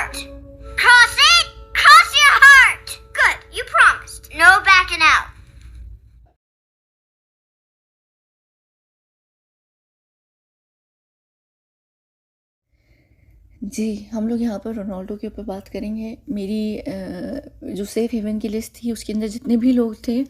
heart. Cross it. Cross your heart. Good. You promised. No backing out. जी, हम लोग यहाँ पर रोनाल्डो के ऊपर बात करेंगे। मेरी जो सेफ़ हेवन की लिस्ट थी उसके अंदर जितने भी लोग थे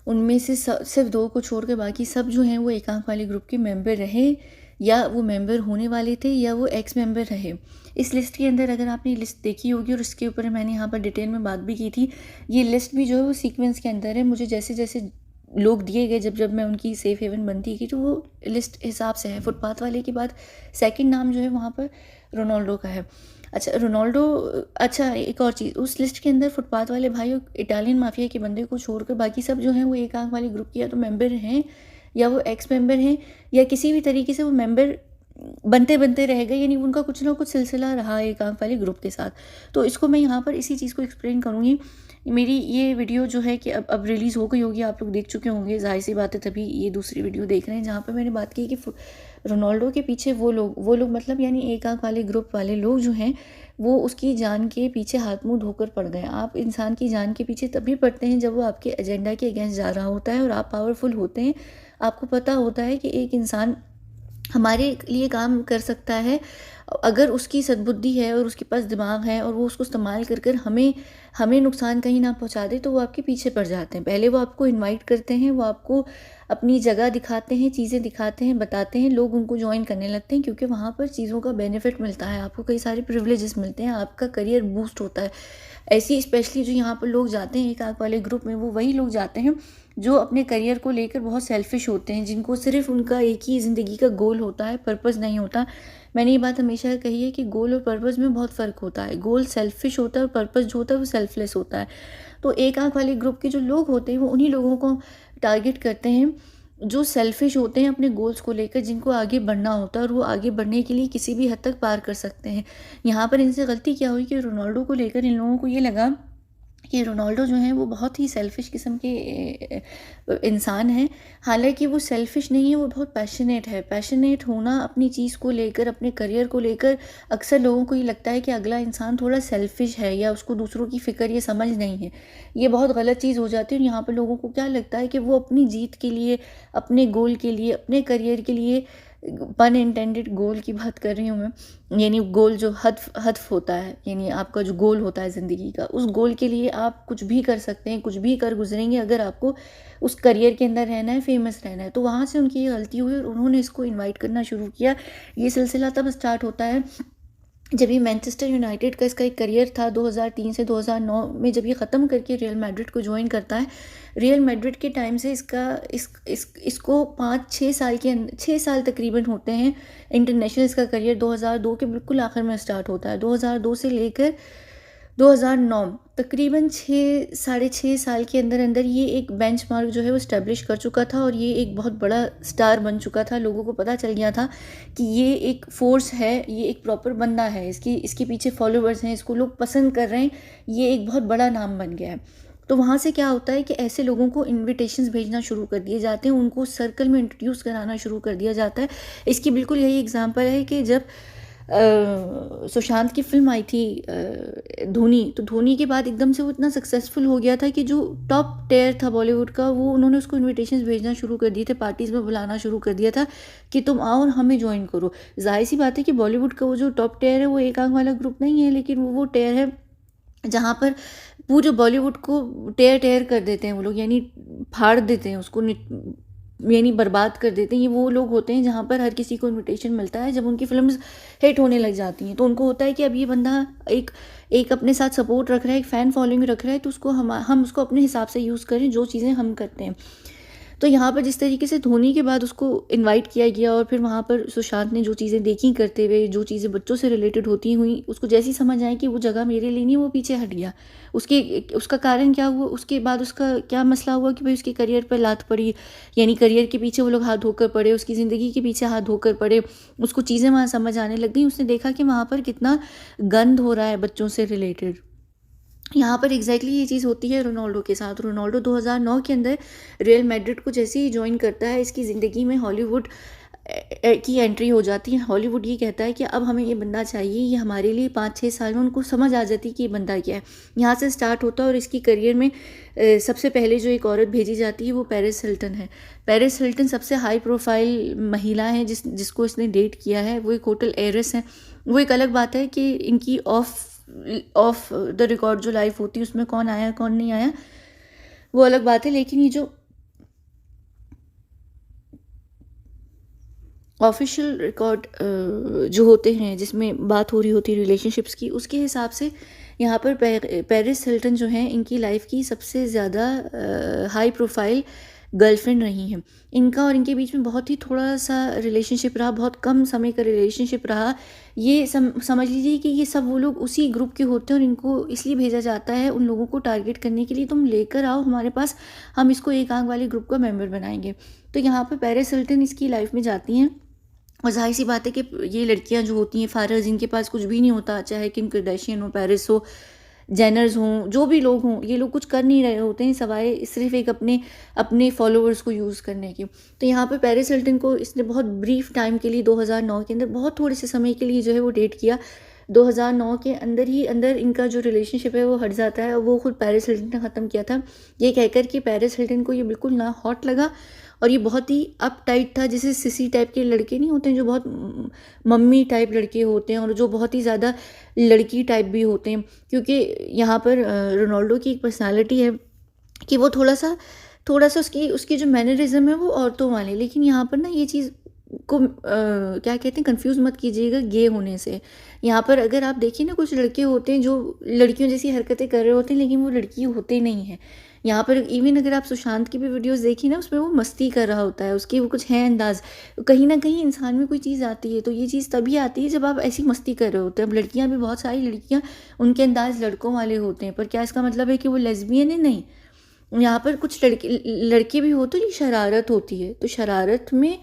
उनमें से सिर्फ 2 को छोड़ के बाकी सब जो हैं वो एकांक वाले ग्रुप के मेंबर रहे या वो मेंबर होने वाले थे या वो एक्स मेंबर रहे। इस लिस्ट के अंदर अगर आपने लिस्ट देखी होगी और इसके ऊपर मैंने यहाँ पर डिटेल में बात भी की थी। ये लिस्ट भी जो है वो सीक्वेंस के अंदर है। मुझे जैसे-जैसे लोग दिए गए जब मैं उनकी सेफ़ हेवन बनती गई तो वो लिस्ट हिसाब से है। फुटपाथ वाले के बाद सेकंड नाम जो है वहाँ पर रोनाल्डो का है। अच्छा रोनाल्डो अच्छा एक और चीज़ उस लिस्ट के अंदर फुटपाथ वाले भाई और इटालियन माफिया के बंदे को छोड़कर बाकी सब जो हैं वो एक आंख वाले ग्रुप के या तो मेंबर हैं या वो एक्स मेंबर हैं या किसी भी तरीके से वो मेंबर बनते रह गए, यानी उनका कुछ ना कुछ सिलसिला रहा एक आंख वाले ग्रुप के साथ। तो इसको मैं यहाँ पर इसी चीज़ को एक्सप्लेन करूँगी। मेरी ये वीडियो जो है कि अब रिलीज़ हो गई होगी, आप लोग देख चुके होंगे, ज़ाहिर सी बात है तभी ये दूसरी वीडियो देख रहे हैं जहाँ पर मैंने बात की कि रोनाल्डो के पीछे वो लोग मतलब यानी एक आंख वाले ग्रुप वाले लोग जो हैं वो उसकी जान के पीछे हाथ मुंह धोकर पड़ गए। आप इंसान की जान के पीछे तभी पड़ते हैं जब वो आपके एजेंडा के अगेंस्ट जा रहा होता है और आप पावरफुल होते हैं। आपको पता होता है कि एक इंसान हमारे लिए काम कर सकता है अगर उसकी सद्बुद्धि है और उसके पास दिमाग है और वो उसको इस्तेमाल कर हमें नुकसान कहीं ना पहुंचा दे, तो वो आपके पीछे पड़ जाते हैं। पहले वो आपको इनवाइट करते हैं, वो आपको अपनी जगह दिखाते हैं, चीज़ें दिखाते हैं, बताते हैं, लोग उनको ज्वाइन करने लगते हैं क्योंकि वहाँ पर चीज़ों का बेनिफिट मिलता है, आपको कई सारे प्रिविलेजेस मिलते हैं, आपका करियर बूस्ट होता है। ऐसी स्पेशली जो यहाँ पर लोग जाते हैं एक आंख वाले ग्रुप में, वो वही लोग जाते हैं जो अपने करियर को लेकर बहुत सेल्फिश होते हैं, जिनको सिर्फ उनका एक ही ज़िंदगी का गोल होता है, पर्पस नहीं होता। मैंने ये बात हमेशा कही है कि गोल और पर्पस में बहुत फ़र्क होता है। गोल सेल्फिश होता है और पर्पस जो होता है वो सेल्फलेस होता है। तो एक आंख वाले ग्रुप के जो लोग होते हैं वो उन्हीं लोगों को टारगेट करते हैं जो सेल्फिश होते हैं अपने गोल्स को लेकर, जिनको आगे बढ़ना होता है और वो आगे बढ़ने के लिए किसी भी हद तक पार कर सकते हैं। यहाँ पर इनसे गलती क्या हुई कि रोनाल्डो को लेकर इन लोगों को ये लगा कि रोनाल्डो जो है वो बहुत ही सेल्फिश किस्म के इंसान हैं। हालांकि वो सेल्फिश नहीं है, वो बहुत पैशनेट है। पैशनेट होना अपनी चीज़ को लेकर, अपने करियर को लेकर, अक्सर लोगों को ये लगता है कि अगला इंसान थोड़ा सेल्फिश है या उसको दूसरों की फ़िक्र ये समझ नहीं है। ये बहुत गलत चीज़ हो जाती है और यहाँ पर लोगों को क्या लगता है कि वो अपनी जीत के लिए, अपने गोल के लिए, अपने करियर के लिए, पन इंटेंडेड गोल की बात कर रही हूँ मैं, यानी गोल जो हदफ होता है, यानी आपका जो गोल होता है ज़िंदगी का, उस गोल के लिए आप कुछ भी कर सकते हैं, कुछ भी कर गुजरेंगे अगर आपको उस करियर के अंदर रहना है, फेमस रहना है। तो वहाँ से उनकी ये गलती हुई और उन्होंने इसको इनवाइट करना शुरू किया। ये सिलसिला तब स्टार्ट होता है जब ये मैनचेस्टर यूनाइटेड का इसका एक करियर था 2003 से 2009 में, जब ये ख़त्म करके रियल मैड्रिड को ज्वाइन करता है। रियल मैड्रिड के टाइम से इसको 5-6 साल के 6 साल तकरीबन होते हैं इंटरनेशनल। इसका करियर 2002 के बिल्कुल आखिर में स्टार्ट होता है। 2002 से लेकर 2009 तकरीबन 6-6.5 साल के अंदर ये एक बेंचमार्क जो है वो इस्टेब्लिश कर चुका था और ये एक बहुत बड़ा स्टार बन चुका था। लोगों को पता चल गया था कि ये एक फोर्स है, ये एक प्रॉपर बंदा है, इसके पीछे फॉलोअर्स हैं, इसको लोग पसंद कर रहे हैं, ये एक बहुत बड़ा नाम बन गया है। तो वहाँ से क्या होता है कि ऐसे लोगों को इन्विटेशंस भेजना शुरू कर दिए जाते हैं, उनको सर्कल में इंट्रोड्यूस कराना शुरू कर दिया जाता है। इसकी बिल्कुल यही एग्जांपल है कि जब सुशांत की फिल्म आई थी धोनी, तो धोनी के बाद एकदम से वो इतना सक्सेसफुल हो गया था कि जो टॉप टेयर था बॉलीवुड का, वो उन्होंने उसको इनविटेशंस भेजना शुरू कर दिए थे, पार्टीज़ में बुलाना शुरू कर दिया था कि तुम आओ और हमें ज्वाइन करो। जाहिर सी बात है कि बॉलीवुड का वो जो टॉप टेयर है वो एक आंख वाला ग्रुप नहीं है, लेकिन वो टेयर है जहाँ पर पूरे बॉलीवुड को टेयर कर देते हैं वो लोग, यानी फाड़ देते हैं उसको, यानी बर्बाद कर देते हैं। ये वो लोग होते हैं जहाँ पर हर किसी को इनविटेशन मिलता है जब उनकी फिल्म्स हिट होने लग जाती हैं, तो उनको होता है कि अब ये बंदा एक अपने साथ सपोर्ट रख रहा है, एक फ़ैन फॉलोइंग रख रहा है, तो उसको हम उसको अपने हिसाब से यूज़ करें, जो चीज़ें हम करते हैं। तो यहाँ पर जिस तरीके से धोनी के बाद उसको इनवाइट किया गया और फिर वहाँ पर सुशांत ने जो चीज़ें देखी करते हुए, जो चीज़ें बच्चों से रिलेटेड होती हुई, उसको जैसी समझ आई कि वो जगह मेरे लिए नहीं, वो पीछे हट गया। उसका कारण क्या हुआ, उसके बाद उसका क्या मसला हुआ कि भाई उसके करियर पर लात पड़ी, यानी करियर के पीछे वो लोग हाथ धोकर पड़े, उसकी ज़िंदगी के पीछे हाथ धोकर पड़े, उसको चीज़ें वहाँ समझ आने लग गई। उसने देखा कि वहाँ पर कितना गंद हो रहा है बच्चों से रिलेटेड। यहाँ पर एग्जैक्टली ये चीज़ होती है रोनाल्डो के साथ। रोनाल्डो 2009 के अंदर रियल मैड्रिड को जैसे ही ज्वाइन करता है, इसकी ज़िंदगी में हॉलीवुड की एंट्री हो जाती है। हॉलीवुड ये कहता है कि अब हमें ये बंदा चाहिए, ये हमारे लिए 5-6 साल में उनको समझ आ जाती है कि ये बंदा क्या है। यहाँ से स्टार्ट होता है और इसकी करियर में सबसे पहले जो एक औरत भेजी जाती है वो पेरिस हिल्टन है। पेरिस हिल्टन सबसे हाई प्रोफाइल महिला है जिसको इसने डेट किया है। वो एक होटल एयरेस है। वो एक अलग बात है कि इनकी ऑफ द रिकॉर्ड जो लाइफ होती है उसमें कौन आया कौन नहीं आया वो अलग बात है, लेकिन ये जो ऑफिशियल रिकॉर्ड जो होते हैं जिसमें बात हो रही होती है रिलेशनशिप्स की, उसके हिसाब से यहाँ पर पेरिस हिल्टन जो है इनकी लाइफ की सबसे ज़्यादा हाई प्रोफाइल गर्लफ्रेंड रही हैं। इनका और इनके बीच में बहुत ही थोड़ा सा रिलेशनशिप रहा, बहुत कम समय का रिलेशनशिप रहा। ये समझ लीजिए कि ये सब वो लोग उसी ग्रुप के होते हैं और इनको इसलिए भेजा जाता है उन लोगों को टारगेट करने के लिए, तुम लेकर आओ हमारे पास, हम इसको एक आंख वाले ग्रुप का मेंबर बनाएंगे। तो यहाँ पर पेरिस हिल्टन इसकी लाइफ में जाती हैं और ज़ाहिर सी बात है कि ये लड़कियां जो होती हैं फारग, जिनके पास कुछ भी नहीं होता, चाहे किम कार्दाशियन हो, पेरिस हो, जेनर्स हों, जो भी लोग हों, ये लोग कुछ कर नहीं रहे होते हैं सवाए सिर्फ एक अपने फॉलोअर्स को यूज़ करने की। तो यहाँ पर पेरिस हिल्टन को इसने बहुत ब्रीफ टाइम के लिए 2009 के अंदर बहुत थोड़े से समय के लिए जो है वो डेट किया। 2009 के अंदर इनका जो रिलेशनशिप है वो हट जाता है और वो खुद पेरिस हिल्टन ने ख़त्म किया था, ये कहकर कि पेरिस हिल्टन को ये बिल्कुल ना हॉट लगा और ये बहुत ही अप टाइट था। जैसे सिसी टाइप के लड़के नहीं होते हैं जो बहुत मम्मी टाइप लड़के होते हैं और जो बहुत ही ज़्यादा लड़की टाइप भी होते हैं, क्योंकि यहाँ पर रोनाल्डो की एक पर्सनालिटी है कि वो थोड़ा सा उसकी जो मैनरिज्म है वो औरतों वाले। लेकिन यहाँ पर ना ये चीज़ को क्या कहते हैं, कंफ्यूज मत कीजिएगा गे होने से। यहाँ पर अगर आप देखिए ना, कुछ लड़के होते हैं जो लड़कियों जैसी हरकतें कर रहे होते हैं लेकिन वो लड़की होते नहीं हैं। यहाँ पर इवन अगर आप सुशांत की भी वीडियोस देखिए ना, उसमें वो मस्ती कर रहा होता है, उसकी वो कुछ है अंदाज। कहीं ना कहीं इंसान में कोई चीज़ आती है तो ये चीज़ तभी आती है जब आप ऐसी मस्ती कर रहे होते हैं। अब लड़कियाँ भी, बहुत सारी लड़कियाँ, उनके अंदाज लड़कों वाले होते हैं, पर क्या इसका मतलब है कि वो लेस्बियन है? नहीं। यहाँ पर कुछ लड़के भी होते हैं, ये शरारत होती है। तो शरारत में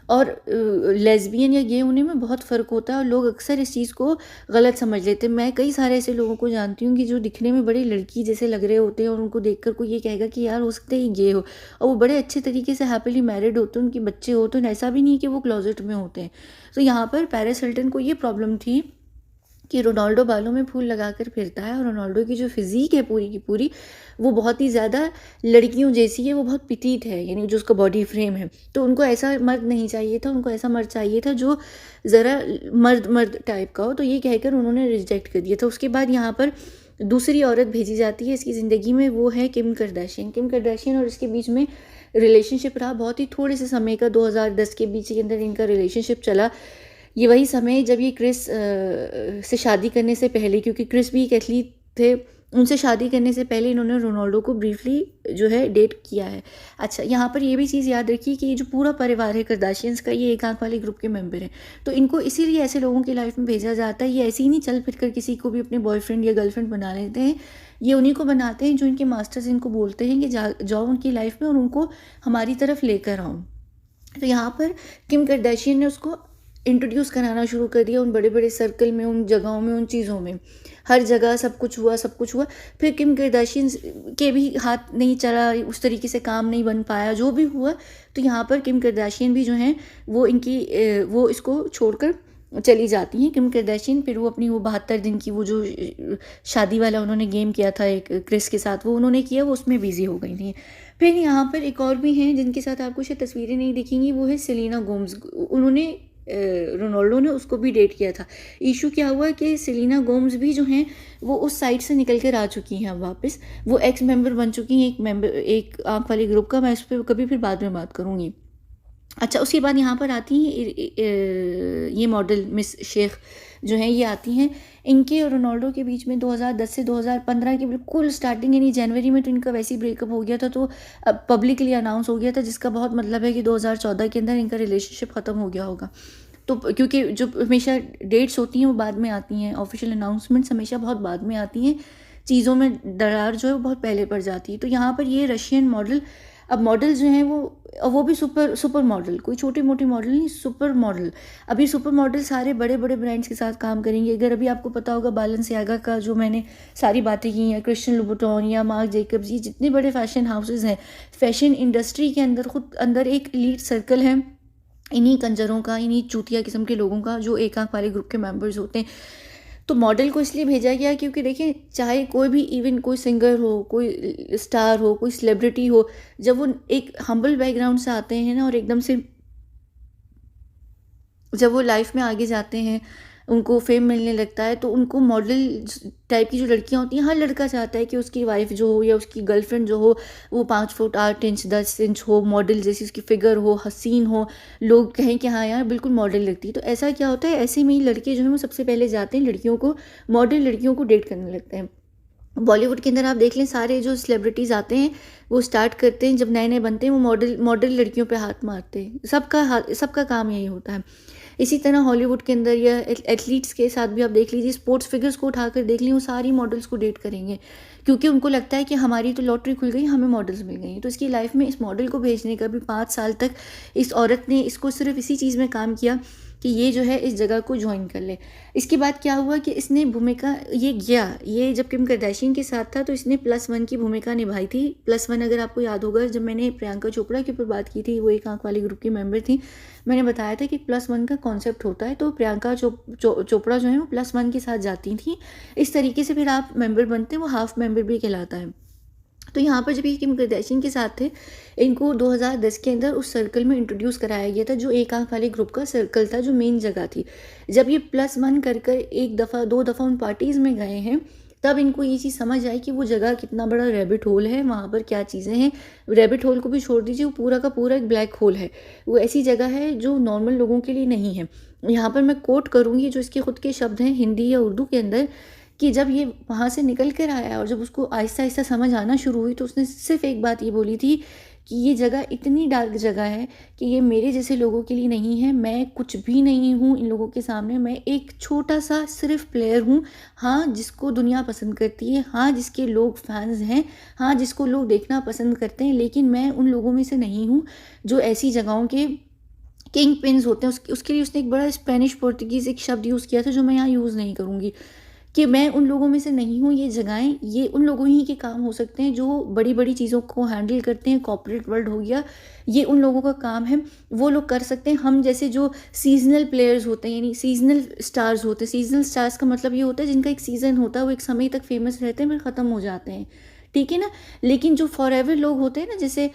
और लेस्बियन या गे होने में बहुत फ़र्क होता है और लोग अक्सर इस चीज़ को गलत समझ लेते हैं। मैं कई सारे ऐसे लोगों को जानती हूँ कि जो दिखने में बड़े लड़की जैसे लग रहे होते हैं और उनको देखकर कोई ये कहेगा कि यार हो सकता है ये गे हो, और वो बड़े अच्छे तरीके से हैप्पीली मैरिड होते हैं, उनके बच्चे होते हैं, ऐसा भी नहीं कि वो क्लोजेट में होते हैं। तो यहाँ पर पेरिस हिल्टन को ये प्रॉब्लम थी कि रोनाल्डो बालों में फूल लगाकर फिरता है और रोनाल्डो की जो फिज़ीक है पूरी की पूरी वो बहुत ही ज़्यादा लड़कियों जैसी है, वो बहुत पिटीट है, यानी जो उसका बॉडी फ्रेम है। तो उनको ऐसा मर्द नहीं चाहिए था, उनको ऐसा मर्द चाहिए था जो ज़रा मर्द टाइप का हो। तो ये कहकर उन्होंने रिजेक्ट कर दिया था। उसके बाद यहाँ पर दूसरी औरत भेजी जाती है इसकी ज़िंदगी में, वो है किम कार्दाशियन और इसके बीच में रिलेशनशिप रहा बहुत ही थोड़े से समय का। 2010 के बीच के अंदर इनका रिलेशनशिप चला। ये वही समय जब ये क्रिस से शादी करने से पहले, क्योंकि क्रिस भी एक एथलीट थे, उनसे शादी करने से पहले इन्होंने रोनाल्डो को ब्रीफली जो है डेट किया है। अच्छा, यहाँ पर ये भी चीज़ याद रखिए कि ये जो पूरा परिवार है कार्दाशियंस का, ये एक आंख वाले ग्रुप के मेंबर हैं। तो इनको इसीलिए ऐसे लोगों की लाइफ में भेजा जाता है। ये ऐसे ही नहीं चल फिर कर किसी को भी अपने बॉयफ्रेंड या गर्लफ्रेंड बना लेते हैं। ये उन्हीं को बनाते हैं जो इनके मास्टर्स इनको बोलते हैं कि जाओ उनकी लाइफ में और उनको हमारी तरफ लेकर आओ। तो यहाँ पर किम कार्दाशियन ने उसको इंट्रोड्यूस कराना शुरू कर दिया उन बड़े बड़े सर्कल में, उन जगहों में, उन चीज़ों में, हर जगह सब कुछ हुआ। फिर किम कार्दाशियन के भी हाथ नहीं चला, उस तरीके से काम नहीं बन पाया, जो भी हुआ। तो यहाँ पर किम कार्दाशियन भी जो हैं वो इसको छोड़कर चली जाती हैं। किम कार्दाशियन फिर वो अपनी 72 दिन की वो जो शादी वाला उन्होंने गेम किया था एक क्रिस के साथ, वो उन्होंने किया, वो उसमें बिजी हो गई थी। फिर यहाँ पर एक और भी हैं जिनके साथ आपको शायद तस्वीरें नहीं दिखेंगी, वो है सेलेना गोम्स। उन्होंने रोनाल्डो ने उसको भी डेट किया था। इशू क्या हुआ कि सेलेना गोम्स भी जो हैं वो उस साइड से निकल कर आ चुकी हैं, अब वापस वो एक्स मेंबर बन चुकी हैं, एक आंख वाले ग्रुप का। मैं इस पर कभी फिर बाद में बात करूँगी। अच्छा, उसके बाद यहाँ पर आती हैं ये मॉडल मिस शेख जो हैं, ये आती हैं। इनके और रोनाल्डो के बीच में 2010 से 2015 की बिल्कुल स्टार्टिंग, यानी जनवरी में तो इनका वैसे ही ब्रेकअप हो गया था, तो अब पब्लिकली अनाउंस हो गया था, जिसका बहुत मतलब है कि 2014 के अंदर इनका रिलेशनशिप ख़त्म हो गया होगा। तो क्योंकि जो हमेशा डेट्स होती हैं वो बाद में आती हैं, ऑफिशियल अनाउंसमेंट्स हमेशा बहुत बाद में आती हैं, चीज़ों में दरार जो है वो बहुत पहले पड़ जाती है। तो यहाँ पर ये रशियन मॉडल, अब मॉडल जो हैं वो भी सुपर मॉडल, कोई छोटी मोटी मॉडल नहीं, सुपर मॉडल। अभी सुपर मॉडल सारे बड़े बड़े ब्रांड्स के साथ काम करेंगे। अगर अभी आपको पता होगा बालेंसियागा का जो मैंने सारी बातें की हैं, क्रिश्चियन लुबुटॉन या मार्क जेकब्स, ये जितने बड़े फैशन हाउसेज हैं, फैशन इंडस्ट्री के अंदर खुद अंदर एक एलीट सर्कल है इन्हीं कंजरों का, इन्हीं चूतिया किस्म के लोगों का जो एक आंख वाले ग्रुप के मेंबर्स होते हैं। तो मॉडल को इसलिए भेजा गया क्योंकि देखिए, चाहे कोई भी, इवन कोई सिंगर हो, कोई स्टार हो, कोई सेलिब्रिटी हो, जब वो एक हम्बल बैकग्राउंड से आते हैं ना और एकदम से जब वो लाइफ में आगे जाते हैं, उनको फेम मिलने लगता है, तो उनको मॉडल टाइप की जो लड़कियां होती हैं, हर लड़का चाहता है कि उसकी वाइफ जो हो या उसकी गर्लफ्रेंड जो हो, वो 5 फुट 8 इंच 10 इंच हो, मॉडल जैसी उसकी फिगर हो, हसीन हो, लोग कहें कि हाँ यार बिल्कुल मॉडल लगती है। तो ऐसा क्या होता है, ऐसे में ही लड़के जो हैं वो सबसे पहले जाते हैं लड़कियों को, मॉडल लड़कियों को डेट करने लगते हैं। बॉलीवुड के अंदर आप देख लें, सारे जो सेलिब्रिटीज़ आते हैं वो स्टार्ट करते हैं, जब नए नए बनते हैं वो मॉडल मॉडल लड़कियों पे हाथ मारते हैं। सबका काम यही होता है। इसी तरह हॉलीवुड के अंदर या एथलीट्स के साथ भी आप देख लीजिए, स्पोर्ट्स फिगर्स को उठाकर देख लें, वो सारी मॉडल्स को डेट करेंगे क्योंकि उनको लगता है कि हमारी तो लॉटरी खुल गई, हमें मॉडल्स मिल गई। तो इसकी लाइफ में इस मॉडल को भेजने का भी 5 साल तक इस औरत ने इसको सिर्फ इसी चीज़ में काम किया कि ये जो है इस जगह को ज्वाइन कर ले। इसके बाद क्या हुआ कि इसने भूमिका ये जब किम करदाशियन के साथ था तो इसने +1 की भूमिका निभाई थी। +1 अगर आपको याद होगा, जब मैंने प्रियंका चोपड़ा के ऊपर बात की थी, वो एक आंख वाले ग्रुप की मेंबर थी, मैंने बताया था कि +1 का कॉन्सेप्ट होता है। तो प्रियंका चोपड़ा जो है वो +1 के साथ जाती थी। इस तरीके से फिर आप मेंबर बनते हैं, वो हाफ मेंबर भी कहलाता है। तो यहाँ पर जब ये किम करदाशियन के साथ थे, इनको 2010 के अंदर उस सर्कल में इंट्रोड्यूस कराया गया था जो एक आंख वाले ग्रुप का सर्कल था, जो मेन जगह थी। जब ये +1 कर कर 1 दफ़ा 2 दफ़ा उन पार्टीज़ में गए हैं, तब इनको ये चीज़ समझ आई कि वो जगह कितना बड़ा रैबिट होल है, वहाँ पर क्या चीज़ें हैं। रैबिट होल को भी छोड़ दीजिए, वो पूरा का पूरा एक ब्लैक होल है। वो ऐसी जगह है जो नॉर्मल लोगों के लिए नहीं है। यहाँ पर मैं कोट करूँगी जो इसके खुद के शब्द हैं हिंदी या उर्दू के अंदर, कि जब ये वहाँ से निकल कर आया और जब उसको आहिस्ता आहिस्ता समझ आना शुरू हुई, तो उसने सिर्फ एक बात ये बोली थी कि ये जगह इतनी डार्क जगह है कि ये मेरे जैसे लोगों के लिए नहीं है। मैं कुछ भी नहीं हूँ इन लोगों के सामने, मैं एक छोटा सा सिर्फ प्लेयर हूँ। हाँ, जिसको दुनिया पसंद करती है, हाँ जिसके लोग फैंस हैं, हाँ जिसको लोग देखना पसंद करते हैं, लेकिन मैं उन लोगों में से नहीं हूँ जो ऐसी जगहों के किंग पिन्स होते हैं। उसके लिए उसने एक बड़ा स्पेनिश पोर्तुगीज़ एक शब्द यूज़ किया था जो मैं यहाँ यूज़ नहीं करूँगी, कि मैं उन लोगों में से नहीं हूँ। ये जगहें, ये उन लोगों ही के काम हो सकते हैं जो बड़ी-बड़ी चीज़ों को हैंडल करते हैं। कॉर्पोरेट वर्ल्ड हो गया, ये उन लोगों का काम है, वो लोग कर सकते हैं। हम जैसे जो सीज़नल प्लेयर्स होते हैं, यानी सीज़नल स्टार्स होते हैं। सीज़नल स्टार्स का मतलब ये होता है जिनका एक सीज़न होता है, वो एक समय तक फेमस रहते हैं, फिर ख़त्म हो जाते हैं, ठीक है ना। लेकिन जो फॉरएवर लोग होते हैं ना, जैसे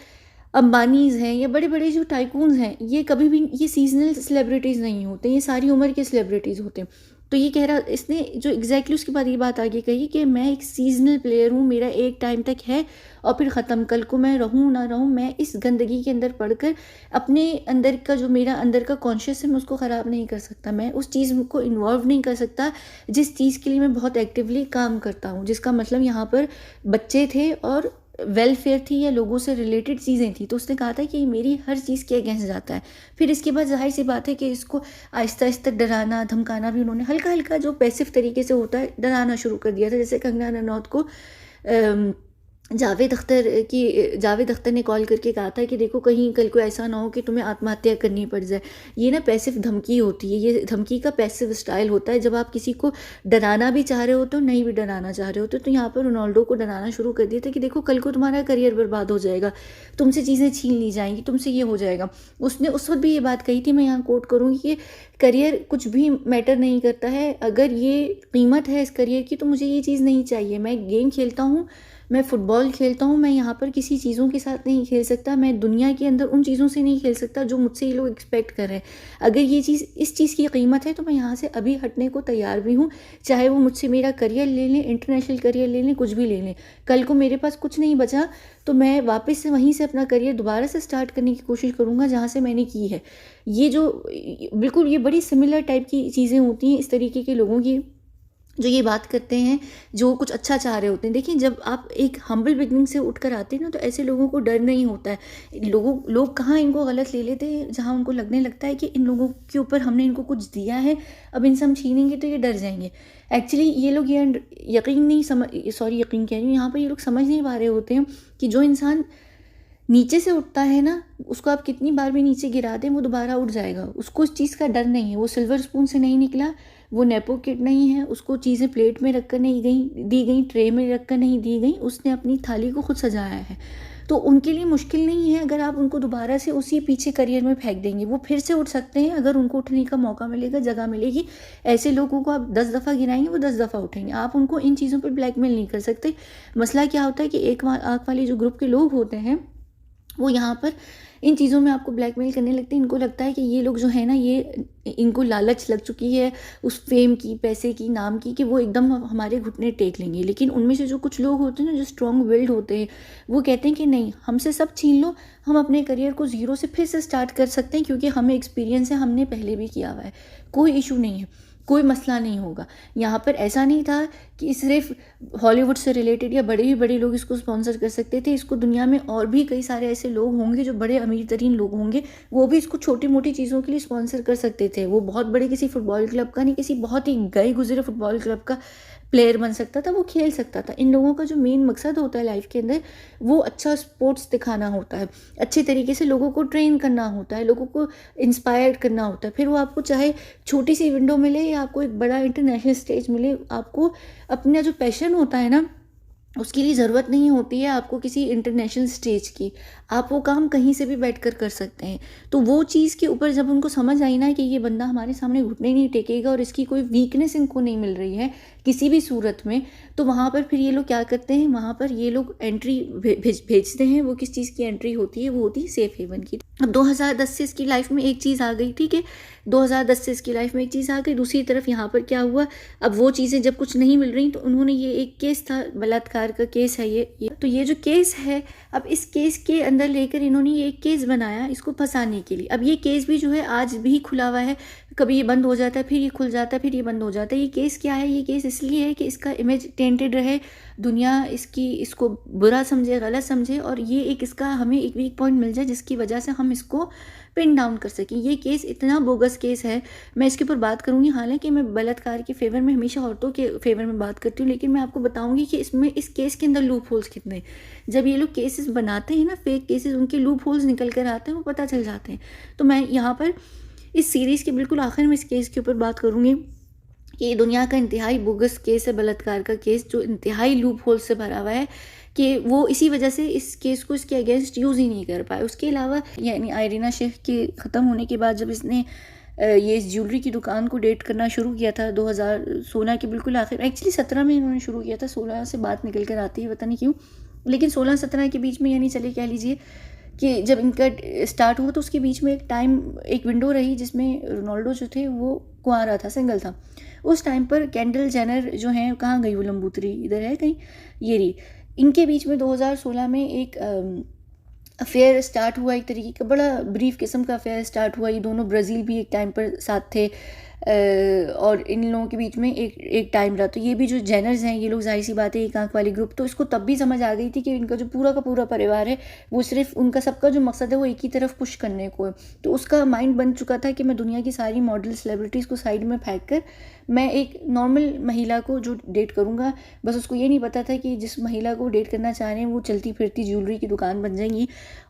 अंबानीज़ हैं या बड़े-बड़े जो टाइकून्स हैं, ये कभी भी ये सीज़नल सेलिब्रिटीज़ नहीं होते, ये सारी उम्र के सेलिब्रिटीज़ होते हैं। तो ये कह रहा, इसने जो एग्जैक्टली उसके बाद ये बात आगे कही कि मैं एक सीजनल प्लेयर हूँ, मेरा एक टाइम तक है और फिर ख़त्म। कल को मैं रहूँ ना रहूँ, मैं इस गंदगी के अंदर पढ़कर अपने अंदर का जो मेरा अंदर का कॉन्शियस है, मैं उसको ख़राब नहीं कर सकता। मैं उस चीज़ को इन्वॉल्व नहीं कर सकता जिस चीज़ के लिए मैं बहुत एक्टिवली काम करता हूँ। जिसका मतलब यहाँ पर बच्चे थे और वेलफेयर थी या लोगों से रिलेटेड चीज़ें थी। तो उसने कहा था कि मेरी हर चीज़ के अगेंस्ट जाता है। फिर इसके बाद ज़ाहिर सी बात है कि इसको आहिस्ता आहिस्ता डराना धमकाना भी उन्होंने हल्का हल्का, जो पैसिव तरीके से होता है, डराना शुरू कर दिया था। जैसे कंगना रनौत को जावेद अख्तर ने कॉल करके कहा था कि देखो कहीं कल को ऐसा ना हो कि तुम्हें आत्महत्या करनी पड़ जाए। ये ना पैसिव धमकी होती है, ये धमकी का पैसिव स्टाइल होता है। जब आप किसी को डराना भी चाह रहे होते हो, नहीं भी डराना चाह रहे होते, तो यहाँ पर रोनाल्डो को डराना शुरू कर दिया था कि देखो कल को तुम्हारा करियर बर्बाद हो जाएगा, तुमसे चीज़ें छीन ली जाएंगी, तुमसे ये हो जाएगा। उसने उस वक्त भी ये बात कही थी, मैं यहाँ कोट करूँगी कि करियर कुछ भी मैटर नहीं करता है, अगर ये कीमत है इस करियर की तो मुझे ये चीज़ नहीं चाहिए। मैं गेम खेलता हूँ, मैं फ़ुटबॉल खेलता हूँ, मैं यहाँ पर किसी चीज़ों के साथ नहीं खेल सकता, मैं दुनिया के अंदर उन चीज़ों से नहीं खेल सकता जो मुझसे ये लोग एक्सपेक्ट कर रहे हैं। अगर ये चीज़ इस चीज़ की कीमत है तो मैं यहाँ से अभी हटने को तैयार भी हूँ, चाहे वो मुझसे मेरा करियर ले लें, इंटरनेशनल करियर ले लें, कुछ भी ले लें। कल को मेरे पास कुछ नहीं बचा तो मैं वापस से वहीं से अपना करियर दोबारा से स्टार्ट करने की कोशिश करूँगा जहाँ से मैंने की है। ये जो बिल्कुल ये बड़ी सिमिलर टाइप की चीज़ें होती हैं इस तरीके के लोगों की, जो ये बात करते हैं, जो कुछ अच्छा चाह रहे होते हैं। देखिए, जब आप एक हम्बल बिगनिंग से उठकर आते हैं ना, तो ऐसे लोगों को डर नहीं होता है। लोग कहाँ इनको गलत ले लेते हैं, जहाँ उनको लगने लगता है कि इन लोगों के ऊपर हमने इनको कुछ दिया है, अब इनसे हम छीनेंगे तो ये डर जाएंगे। एक्चुअली ये लोग ये यकीन कह रही हूँ, यहाँ पर ये लोग समझ नहीं पा रहे होते हैं कि जो इंसान नीचे से उठता है ना, उसको आप कितनी बार भी नीचे गिरा दें, वो दोबारा उठ जाएगा। उसको इस चीज़ का डर नहीं है। वो सिल्वर स्पून से नहीं निकला, वो नेपो किड नहीं है, उसको चीज़ें प्लेट में रख कर नहीं दी गई, ट्रे में रख कर नहीं दी गई, उसने अपनी थाली को खुद सजाया है। तो उनके लिए मुश्किल नहीं है अगर आप उनको दोबारा से उसी पीछे करियर में फेंक देंगे, वो फिर से उठ सकते हैं अगर उनको उठने का मौका मिलेगा, जगह मिलेगी। ऐसे लोगों को आप 10 दफ़ा गिराएंगे, वो 10 दफ़ा उठेंगे। आप उनको इन चीज़ों पर ब्लैकमेल नहीं कर सकते। मसला क्या होता है कि एक आँख वाले जो ग्रुप के लोग होते हैं वो यहाँ पर इन चीज़ों में आपको ब्लैकमेल करने लगते हैं। इनको लगता है कि ये लोग जो है ना, ये इनको लालच लग चुकी है उस फेम की, पैसे की, नाम की, कि वो एकदम हमारे घुटने टेक लेंगे। लेकिन उनमें से जो कुछ लोग होते हैं ना, जो स्ट्रॉन्ग विल्ड होते हैं, वो कहते हैं कि नहीं, हमसे सब छीन लो, हम अपने करियर को ज़ीरो से फिर से स्टार्ट कर सकते हैं, क्योंकि हमें एक्सपीरियंस है, हमने पहले भी किया हुआ है, कोई इशू नहीं है, कोई मसला नहीं होगा। यहाँ पर ऐसा नहीं था कि सिर्फ हॉलीवुड से रिलेटेड या बड़े ही बड़े लोग इसको स्पॉन्सर कर सकते थे। इसको दुनिया में और भी कई सारे ऐसे लोग होंगे जो बड़े अमीर तरीन लोग होंगे, वो भी इसको छोटी मोटी चीज़ों के लिए स्पॉन्सर कर सकते थे। वो बहुत बड़े किसी फुटबॉल क्लब का नहीं, किसी बहुत ही गए गुजरे फुटबॉल क्लब का प्लेयर बन सकता था, वो खेल सकता था। इन लोगों का जो मेन मकसद होता है लाइफ के अंदर, वो अच्छा स्पोर्ट्स दिखाना होता है, अच्छे तरीके से लोगों को ट्रेन करना होता है, लोगों को इंस्पायर करना होता है। फिर वो आपको चाहे छोटी सी विंडो मिले या आपको एक बड़ा इंटरनेशनल स्टेज मिले, आपको अपना जो पैशन होता है ना, उसके लिए ज़रूरत नहीं होती है आपको किसी इंटरनेशनल स्टेज की। आप वो काम कहीं से भी बैठकर कर सकते हैं। तो वो चीज़ के ऊपर जब उनको समझ आई ना कि ये बंदा हमारे सामने घुटने नहीं टेकेगा और इसकी कोई वीकनेस इनको नहीं मिल रही है किसी भी सूरत में, तो वहाँ पर फिर ये लोग क्या करते हैं, वहाँ पर ये लोग एंट्री भेजते हैं। वो किस चीज़ की एंट्री होती है, वो होती है सेफ हेवन की। अब 2010 से इसकी लाइफ में एक चीज़ आ गई, ठीक है, 2010 से इसकी लाइफ में एक चीज़ आ गई। दूसरी तरफ यहाँ पर क्या हुआ, अब वो चीज़ें जब कुछ नहीं मिल रही, तो उन्होंने ये एक केस था, बलात्कार का केस है ये। तो ये जो केस है, अब इस केस के अंदर लेकर इन्होंने ये एक केस बनाया इसको फंसाने के लिए। अब ये केस भी जो है आज भी खुला हुआ है, कभी ये बंद हो जाता है, फिर ये खुल जाता है, फिर ये बंद हो जाता है। ये केस क्या है, ये केस इसलिए है कि इसका इमेज टेंटेड रहे, दुनिया इसको बुरा समझे, गलत समझे, और ये एक इसका हमें एक वीक पॉइंट मिल जाए जिसकी वजह से हम इसको पिन डाउन कर सकें। ये केस इतना बोगस केस है, मैं इसके ऊपर बात करूँगी। हालांकि मैं बलात्कार के फेवर में, हमेशा औरतों के फेवर में बात करती हूँ, लेकिन मैं आपको बताऊँगी कि इस केस के अंदर लूप होल्स कितने। जब ये लोग केसेस बनाते हैं ना, फेक केसेस, उनके लूप होल्स निकल कर आते हैं, वो पता चल जाते हैं। तो मैं यहाँ पर इस सीरीज़ के बिल्कुल आखिर में इस केस के ऊपर बात करूँगी कि ये दुनिया का इंतहाई बोगस केस है, बलात्कार का केस, जो इंतहाई लूप होल से भरा हुआ है, कि वो इसी वजह से इस केस को इसके अगेंस्ट यूज़ ही नहीं कर पाए। उसके अलावा यानी आयरीना शेख के ख़त्म होने के बाद जब इसने ये इस ज्वेलरी की दुकान को डेट करना शुरू किया था 2016 के बिल्कुल आखिर, एक्चुअली 17 में इन्होंने शुरू किया था, 16 से बात निकल कर आती है, पता नहीं क्यों, लेकिन 16-17 के बीच में, यानी चले कह लीजिए कि जब इनका स्टार्ट हुआ, तो उसके बीच में एक विंडो रही जिसमें रोनाल्डो जो थे वो कुंवारा था, सिंगल था। उस टाइम पर केंडल जेनर जो हैं, कहाँ गई वो लंबूतरी, इधर है कहीं, ये रही। इनके बीच में 2016 में एक अफेयर स्टार्ट हुआ, एक तरीके का बड़ा ब्रीफ किस्म का अफेयर स्टार्ट हुआ। ये दोनों ब्राज़ील भी एक टाइम पर साथ थे, और इन लोगों के बीच में एक टाइम रहा। तो ये भी जो जेनर्स हैं, ये लोग जाहिर सी बात है एक आंख वाली ग्रुप, तो इसको तब भी समझ आ गई थी कि इनका जो पूरा का पूरा परिवार है, वो सिर्फ उनका सबका जो मकसद है वो एक ही तरफ पुश करने को है। तो उसका माइंड बन चुका था कि मैं दुनिया की सारी मॉडल सेलिब्रिटीज़ को साइड में फेंक कर मैं एक नॉर्मल महिला को जो डेट करूँगा। बस उसको ये नहीं पता था कि जिस महिला को डेट करना चाह रहे हैं वो चलती फिरती ज्वेलरी की दुकान बन जाएंगी।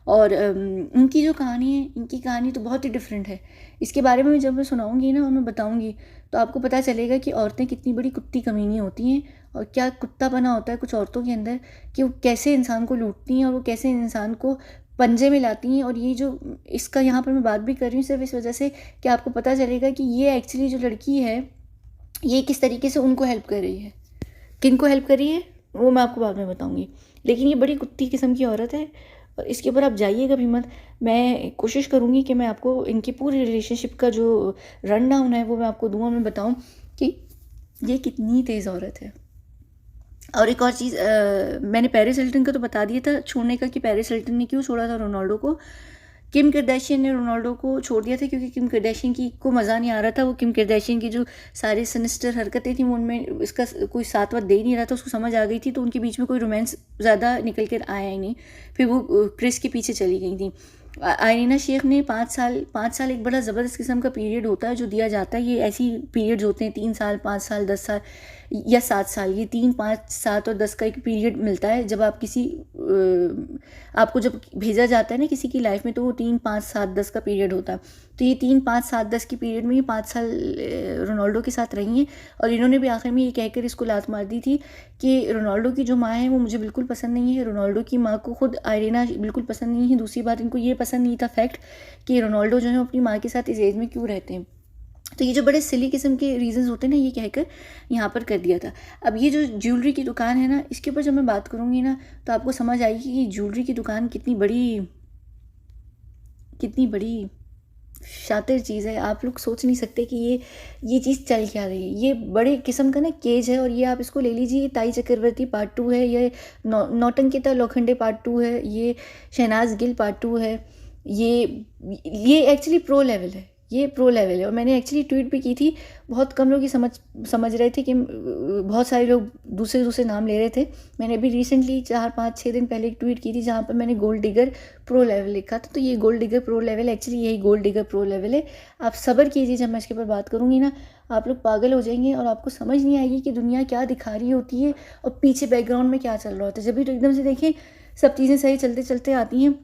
और उनकी जो कहानी है, इनकी कहानी तो बहुत ही डिफरेंट है। इसके बारे में जब मैं सुनाऊंगी ना और मैं बताऊंगी, तो आपको पता चलेगा कि औरतें कितनी बड़ी कुत्ती कमीनी होती हैं, और क्या कुत्तापना होता है कुछ औरतों के अंदर, कि वो कैसे इंसान को लूटती हैं और वो कैसे इंसान को पंजे में लाती हैं। और ये जो इसका यहाँ पर मैं बात भी कर रही हूँ सिर्फ इस वजह से कि आपको पता चलेगा कि ये एक्चुअली जो लड़की है, ये किस तरीके से उनको हेल्प कर रही है। किन को हेल्प कर रही है वो मैं आपको बाद में बताऊंगी, लेकिन ये बड़ी कुत्ती किस्म की औरत है। और इसके ऊपर आप जाइएगा भी मत। मैं कोशिश करूँगी कि मैं आपको इनकी पूरी रिलेशनशिप का जो रन डाउन है वो मैं आपको दूँ, मैं बताऊँ कि ये कितनी तेज़ औरत है। और एक और चीज़, मैंने पेरिस हिल्टन का तो बता दिया था छोड़ने का, कि पेरिस हिल्टन ने क्यों छोड़ा था रोनाल्डो को। किम कार्दाशियन ने रोनाल्डो को छोड़ दिया था क्योंकि किम कार्दाशियन की को मज़ा नहीं आ रहा था। वो किम कार्दाशियन की जो सारी सिनिस्टर हरकतें थी, वो उनमें इसका कोई साथ वाथ दे ही नहीं रहा था, उसको समझ आ गई थी। तो उनके बीच में कोई रोमांस ज़्यादा निकल कर आया ही नहीं। फिर वो क्रिस के पीछे चली गई थी। आयरीना शेख ने 5 साल एक बड़ा ज़बरदस्त किस्म का पीरियड होता है जो दिया जाता है। ये ऐसी पीरियड्स होते हैं 3 साल, 5 साल, 10 साल, या 7 साल, ये 3, 5, 7 और 10 का एक पीरियड मिलता है जब आप आपको जब भेजा जाता है ना किसी की लाइफ में, तो वो 3, 5, 7, 10 का पीरियड होता है। तो ये 3, 5, 7, 10 के पीरियड में ये 5 साल रोनाल्डो के साथ रही हैं, और इन्होंने भी आखिर में ये कहकर इसको लात मार दी थी कि रोनाल्डो की जो माँ है वो मुझे बिल्कुल पसंद नहीं है, रोनाल्डो की माँ को खुद आयरीना बिल्कुल पसंद नहीं है। दूसरी बात, इनको ये पसंद नहीं था फैक्ट कि रोनाल्डो जो है अपनी माँ के साथ इस एज में क्यों रहते हैं। तो ये जो बड़े सिली किस्म के रीजंस होते हैं ना, ये कहकर यहाँ पर कर दिया था। अब ये जो ज्वेलरी की दुकान है ना, इसके ऊपर जब मैं बात करूँगी ना, तो आपको समझ आएगी कि ज्वेलरी की दुकान कितनी बड़ी शातिर चीज़ है। आप लोग सोच नहीं सकते कि ये चीज़ चल क्या रही है। ये बड़े किस्म का ना केज है, और ये आप इसको ले लीजिए, ताई चक्रवर्ती पार्ट 2 है, ये नौटंकिता लोखंडे पार्ट 2 है, ये शहनाज गिल पार्ट 2 है। ये एक्चुअली प्रो लेवल है, ये प्रो लेवल है। और मैंने एक्चुअली ट्वीट भी की थी, बहुत कम लोग ये समझ रहे थे कि बहुत सारे लोग दूसरे नाम ले रहे थे। मैंने अभी रिसेंटली 4, 5, 6 दिन पहले एक ट्वीट की थी जहाँ पर मैंने गोल्ड डिगर प्रो लेवल लिखा था। तो ये gold digger pro level, actually यही गोल्ड डिगर प्रो लेवल है। आप सब्र कीजिए, जब मैं इसके ऊपर बात करूँगी ना, आप लोग पागल हो जाएंगे और आपको समझ नहीं आएगी कि दुनिया क्या दिखा रही होती है और पीछे बैकग्राउंड में क्या चल रहा होता है। जब भी तो एकदम से देखें सब चीज़ें सही चलते चलते आती हैं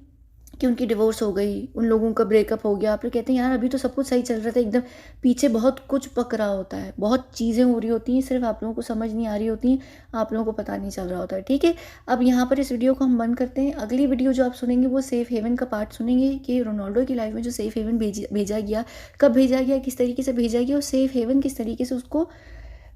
कि उनकी डिवोर्स हो गई, उन लोगों का ब्रेकअप हो गया, आप लोग कहते हैं यार अभी तो सब कुछ सही चल रहा था, एकदम पीछे बहुत कुछ पक रहा होता है, बहुत चीज़ें हो रही होती हैं, सिर्फ आप लोगों को समझ नहीं आ रही होती हैं, आप लोगों को पता नहीं चल रहा होता है। ठीक है, अब यहाँ पर इस वीडियो को हम बंद करते हैं। अगली वीडियो जो आप सुनेंगे वो सेफ हेवन का पार्ट सुनेंगे कि रोनाल्डो की लाइफ में जो सेफ हेवन भेजा गया, कब भेजा गया, किस तरीके से भेजा गया, और सेफ हेवन किस तरीके से उसको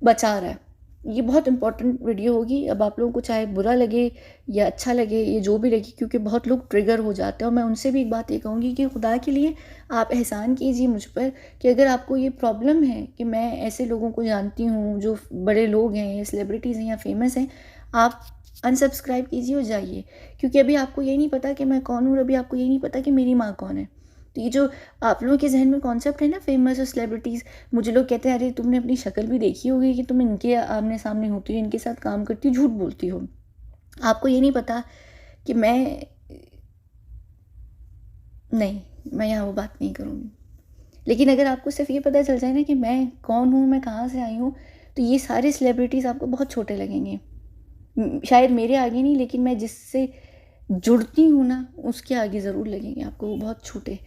बचा रहा है। ये बहुत इंपॉर्टेंट वीडियो होगी। अब आप लोगों को चाहे बुरा लगे या अच्छा लगे, ये जो भी लगे, क्योंकि बहुत लोग ट्रिगर हो जाते हैं। और मैं उनसे भी एक बात ये कहूँगी कि खुदा के लिए आप एहसान कीजिए मुझ पर कि अगर आपको ये प्रॉब्लम है कि मैं ऐसे लोगों को जानती हूँ जो बड़े लोग हैं या सेलिब्रिटीज़ हैं या फेमस हैं, आप अनसब्सक्राइब कीजिए और जाइए, क्योंकि अभी आपको ये नहीं पता कि मैं कौन हूँ, अभी आपको ये नहीं पता कि मेरी माँ कौन है। तो ये जो आप लोगों के जहन में कॉन्सेप्ट है ना फेमस और सेलिब्रिटीज़, मुझे लोग कहते हैं अरे तुमने अपनी शक्ल भी देखी होगी कि तुम इनके आमने सामने होती हो, इनके साथ काम करती हो, झूठ बोलती हो। आपको ये नहीं पता कि मैं यहाँ वो बात नहीं करूँगी। लेकिन अगर आपको सिर्फ ये पता चल जाए ना कि मैं कौन हूँ, मैं कहाँ से आई हूँ, तो ये सारे सेलिब्रिटीज़ आपको बहुत छोटे लगेंगे। शायद मेरे आगे नहीं, लेकिन मैं जिससे जुड़ती हूँ ना उसके आगे ज़रूर लगेंगे आपको वो बहुत छोटे।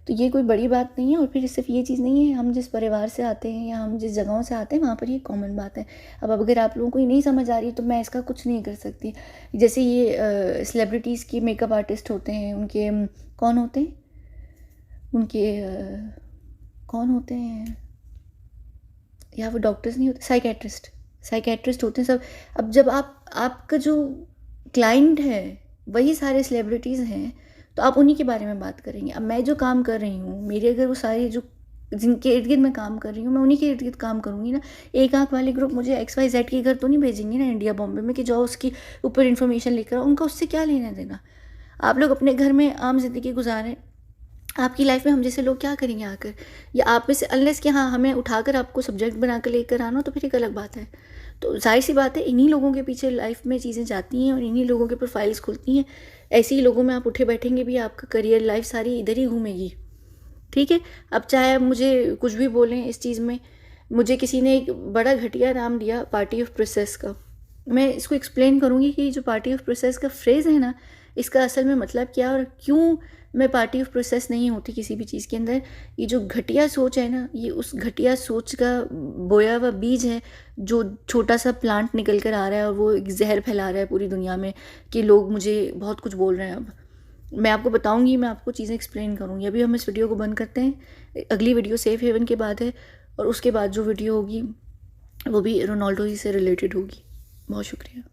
तो ये कोई बड़ी बात नहीं है। और फिर सिर्फ ये चीज़ नहीं है, हम जिस परिवार से आते हैं या हम जिस जगहों से आते हैं वहाँ पर ये कॉमन बात है। अब अगर आप लोगों को ये नहीं समझ आ रही तो मैं इसका कुछ नहीं कर सकती। जैसे ये सेलिब्रिटीज़ के मेकअप आर्टिस्ट होते हैं, उनके कौन होते हैं, उनके कौन होते हैं या वो डॉक्टर्स नहीं होते, साइकेट्रिस्ट होते हैं सब। अब जब आपका जो क्लाइंट है वही सारे सेलिब्रिटीज़ हैं, तो आप उन्हीं के बारे में बात करेंगे। अब मैं जो काम कर रही हूँ, मेरे अगर वो सारे जो जिनके इर्द गिर्द मैं काम कर रही हूँ, मैं उन्हीं के इर्द गिर्द काम करूँगी ना। एक आंख वाले ग्रुप मुझे XYZ के घर तो नहीं भेजेंगे ना इंडिया बॉम्बे में कि जाओ उसकी ऊपर इन्फॉर्मेशन लेकर आओ। उनका उससे क्या लेना देना। आप लोग अपने घर में आम जिंदगी गुजारें। आपकी लाइफ में हम जैसे लोग क्या करेंगे आकर, या आप में से अनलेस कि हाँ हमें उठाकर आपको सब्जेक्ट बना कर लेकर आना, तो फिर एक अलग बात है। तो जाहिर सी बात है इन्हीं लोगों के पीछे लाइफ में चीज़ें जाती हैं और इन्हीं लोगों के प्रोफाइल्स खुलती हैं। ऐसे ही लोगों में आप उठे बैठेंगे भी, आपका करियर लाइफ सारी इधर ही घूमेगी। ठीक है, अब चाहे मुझे कुछ भी बोलें इस चीज़ में, मुझे किसी ने एक बड़ा घटिया नाम दिया पार्टी ऑफ प्रोसेस का। मैं इसको एक्सप्लेन करूँगी कि जो पार्टी ऑफ प्रोसेस का फ्रेज़ है ना, इसका असल में मतलब क्या और क्यों मैं पार्टी ऑफ प्रोसेस नहीं होती किसी भी चीज़ के अंदर। ये जो घटिया सोच है ना, ये उस घटिया सोच का बोया हुआ बीज है जो छोटा सा प्लांट निकल कर आ रहा है और वो एक जहर फैला रहा है पूरी दुनिया में कि लोग मुझे बहुत कुछ बोल रहे हैं। अब मैं आपको बताऊंगी, मैं आपको चीज़ें एक्सप्लेन करूंगी। अभी हम इस वीडियो को बंद करते हैं। अगली वीडियो सेफ हेवन के बाद है, और उसके बाद जो वीडियो होगी वो भी रोनाल्डो जी से रिलेटेड होगी। बहुत शुक्रिया।